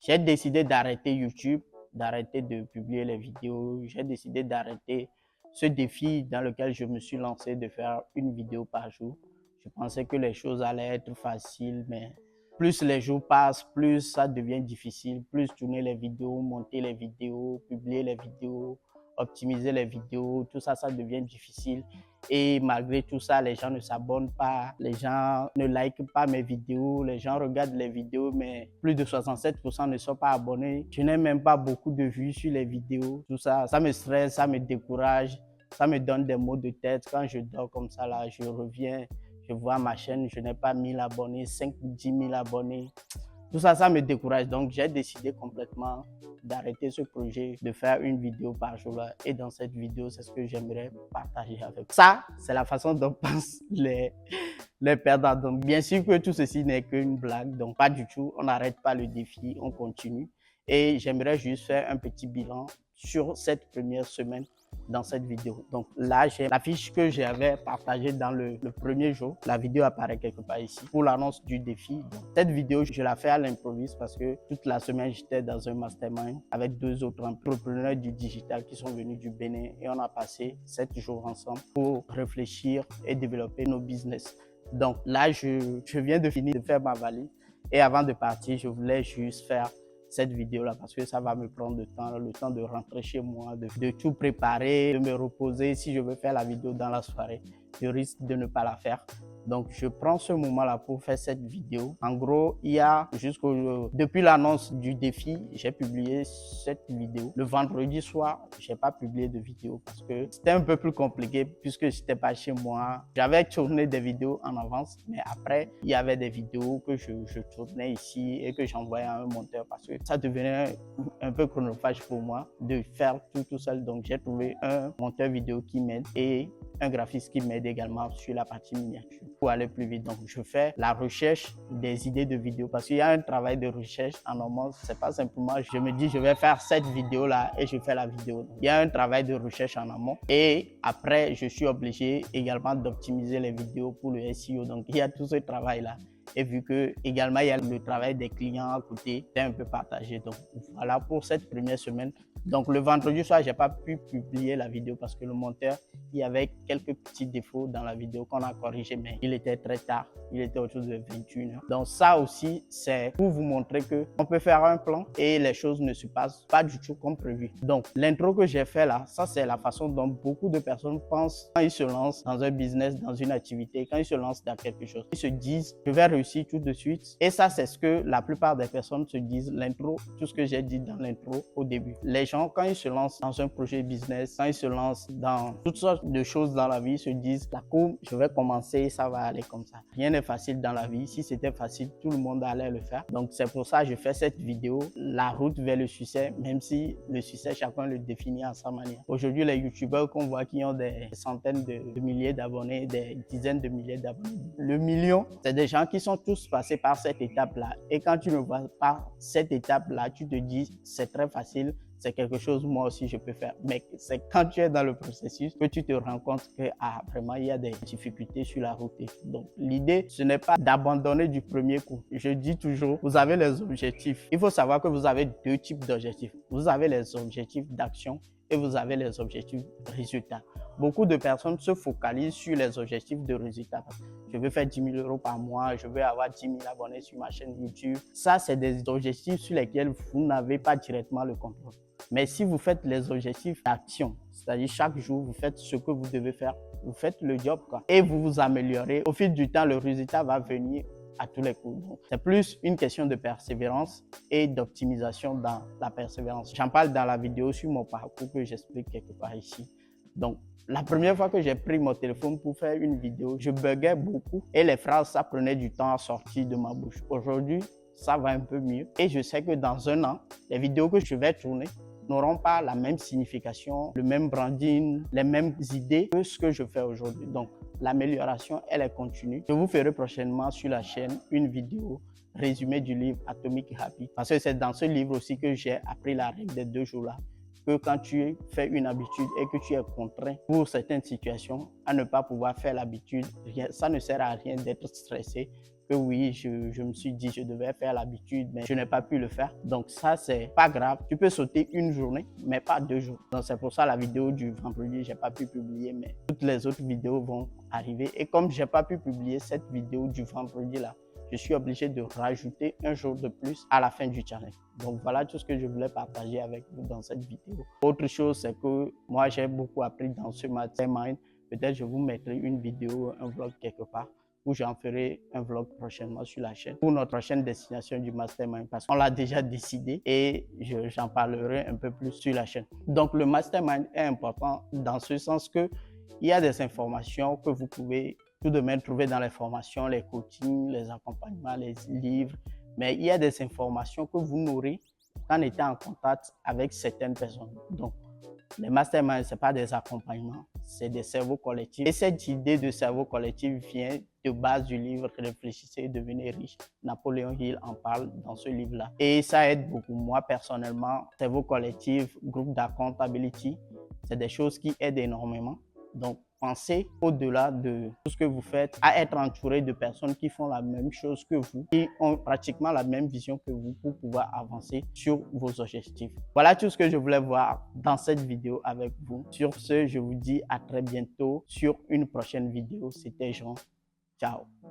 J'ai décidé d'arrêter YouTube, d'arrêter de publier les vidéos. J'ai décidé d'arrêter ce défi dans lequel je me suis lancé de faire une vidéo par jour. Je pensais que les choses allaient être faciles, mais plus les jours passent, plus ça devient difficile. Plus tourner les vidéos, monter les vidéos, publier les vidéos, optimiser les vidéos, tout ça, ça devient difficile. Et malgré tout ça, les gens ne s'abonnent pas, les gens ne likent pas mes vidéos, les gens regardent les vidéos, mais plus de 67% ne sont pas abonnés. Je n'ai même pas beaucoup de vues sur les vidéos. Tout ça, ça me stresse, ça me décourage, ça me donne des maux de tête. Quand je dors comme ça, là, je reviens, je vois ma chaîne, je n'ai pas 1000 abonnés, 5 ou 10 000 abonnés. Tout ça, ça me décourage. Donc, j'ai décidé complètement d'arrêter ce projet, de faire une vidéo par jour. Et dans cette vidéo, c'est ce que j'aimerais partager avec vous. Ça, c'est la façon dont pensent les perdants. Donc, bien sûr que tout ceci n'est qu'une blague. Donc, pas du tout. On n'arrête pas le défi, on continue. Et j'aimerais juste faire un petit bilan sur cette première semaine dans cette vidéo. Donc là, j'ai la fiche que j'avais partagée dans le premier jour. La vidéo apparaît quelque part ici pour l'annonce du défi. Donc, cette vidéo, je la fais à l'improviste parce que toute la semaine, j'étais dans un mastermind avec 2 autres entrepreneurs du digital qui sont venus du Bénin et on a passé 7 jours ensemble pour réfléchir et développer nos business. Donc là, je viens de finir de faire ma valise et avant de partir, je voulais juste faire cette vidéo-là parce que ça va me prendre le temps de rentrer chez moi, de tout préparer, de me reposer. Si je veux faire la vidéo dans la soirée, je risque de ne pas la faire. Donc, je prends ce moment-là pour faire cette vidéo. En gros, depuis l'annonce du défi, j'ai publié cette vidéo. Le vendredi soir, j'ai pas publié de vidéo parce que c'était un peu plus compliqué puisque j'étais pas chez moi. J'avais tourné des vidéos en avance, mais après, il y avait des vidéos que je tournais ici et que j'envoyais à un monteur parce que ça devenait un peu chronophage pour moi de faire tout seul. Donc, j'ai trouvé un monteur vidéo qui m'aide et un graphiste qui m'aide également sur la partie miniature pour aller plus vite. Donc, je fais la recherche des idées de vidéos parce qu'il y a un travail de recherche en amont. C'est pas simplement, je me dis, je vais faire cette vidéo-là et je fais la vidéo. Donc, il y a un travail de recherche en amont et après, je suis obligé également d'optimiser les vidéos pour le SEO. Donc, il y a tout ce travail-là. Et vu que également il y a le travail des clients à côté, c'est un peu partagé. Donc voilà pour cette première semaine. Donc le vendredi soir, j'ai pas pu publier la vidéo parce que le monteur, il y avait quelques petits défauts dans la vidéo qu'on a corrigé, mais il était très tard. Il était autour de 21h. Donc ça aussi, c'est pour vous montrer que on peut faire un plan et les choses ne se passent pas du tout comme prévu. Donc l'intro que j'ai fait là, ça c'est la façon dont beaucoup de personnes pensent quand ils se lancent dans un business, dans une activité, quand ils se lancent dans quelque chose. Ils se disent, je vais réussir tout de suite. Et ça, c'est ce que la plupart des personnes se disent, l'intro, tout ce que j'ai dit dans l'intro au début. Les gens, quand ils se lancent dans un projet business, quand ils se lancent dans toutes sortes de choses dans la vie, ils se disent, la courbe, je vais commencer, ça va aller comme ça. Rien n'est facile dans la vie. Si c'était facile, tout le monde allait le faire. Donc, c'est pour ça que je fais cette vidéo, la route vers le succès, même si le succès, chacun le définit à sa manière. Aujourd'hui, les youtubeurs qu'on voit qui ont des centaines de milliers d'abonnés, des dizaines de milliers d'abonnés, le million, c'est des gens qui sont tous passés par cette étape-là. Et quand tu ne vois pas cette étape-là, tu te dis, c'est très facile, c'est quelque chose moi aussi je peux faire. Mais c'est quand tu es dans le processus que tu te rends compte que vraiment il y a des difficultés sur la route. Donc l'idée, ce n'est pas d'abandonner du premier coup. Je dis toujours, vous avez les objectifs. Il faut savoir que vous avez 2 types d'objectifs. Vous avez les objectifs d'action et vous avez les objectifs de résultats. Beaucoup de personnes se focalisent sur les objectifs de résultats. Je veux faire 10 000 euros par mois, je veux avoir 10 000 abonnés sur ma chaîne YouTube. Ça, c'est des objectifs sur lesquels vous n'avez pas directement le contrôle. Mais si vous faites les objectifs d'action, c'est-à-dire chaque jour, vous faites ce que vous devez faire, vous faites le job, quoi, et vous vous améliorez, au fil du temps, le résultat va venir à tous les coups. C'est plus une question de persévérance et d'optimisation dans la persévérance. J'en parle dans la vidéo sur mon parcours que j'explique quelque part ici. Donc, la première fois que j'ai pris mon téléphone pour faire une vidéo, je buguais beaucoup et les phrases, ça prenait du temps à sortir de ma bouche. Aujourd'hui, ça va un peu mieux et je sais que dans un an, les vidéos que je vais tourner n'auront pas la même signification, le même branding, les mêmes idées que ce que je fais aujourd'hui. Donc, l'amélioration, elle est continue. Je vous ferai prochainement sur la chaîne une vidéo résumé du livre Atomic Happy parce que c'est dans ce livre aussi que j'ai appris la règle des 2 jours là. que quand tu fais une habitude et que tu es contraint pour certaines situations à ne pas pouvoir faire l'habitude, ça ne sert à rien d'être stressé. Que oui, je me suis dit je devais faire l'habitude, mais je n'ai pas pu le faire. Donc ça, c'est pas grave. Tu peux sauter une journée, mais pas 2 jours. Donc c'est pour ça la vidéo du vendredi, j'ai pas pu publier, mais toutes les autres vidéos vont arriver. Et comme j'ai pas pu publier cette vidéo du vendredi là, je suis obligé de rajouter un jour de plus à la fin du challenge. Donc voilà tout ce que je voulais partager avec vous dans cette vidéo. Autre chose, c'est que moi j'ai beaucoup appris dans ce mastermind. Peut-être je vous mettrai une vidéo, un vlog quelque part, où j'en ferai un vlog prochainement sur la chaîne pour notre prochaine destination du mastermind, parce qu'on l'a déjà décidé et j'en parlerai un peu plus sur la chaîne. Donc le mastermind est important dans ce sens que il y a des informations que vous pouvez tout de même trouver dans les formations, les coachings, les accompagnements, les livres, mais il y a des informations que vous n'aurez qu'en étant en contact avec certaines personnes. Donc les masterminds, ce n'est pas des accompagnements, c'est des cerveaux collectifs. Et cette idée de cerveau collectif vient de base du livre Réfléchissez et devenez riche. Napoléon Hill en parle dans ce livre-là. Et ça aide beaucoup. Moi, personnellement, cerveau collectif, groupe d'accountability, c'est des choses qui aident énormément. Donc, pensez au-delà de tout ce que vous faites à être entouré de personnes qui font la même chose que vous, qui ont pratiquement la même vision que vous pour pouvoir avancer sur vos objectifs. Voilà tout ce que je voulais voir dans cette vidéo avec vous. Sur ce, je vous dis à très bientôt sur une prochaine vidéo. C'était Jean. Ciao.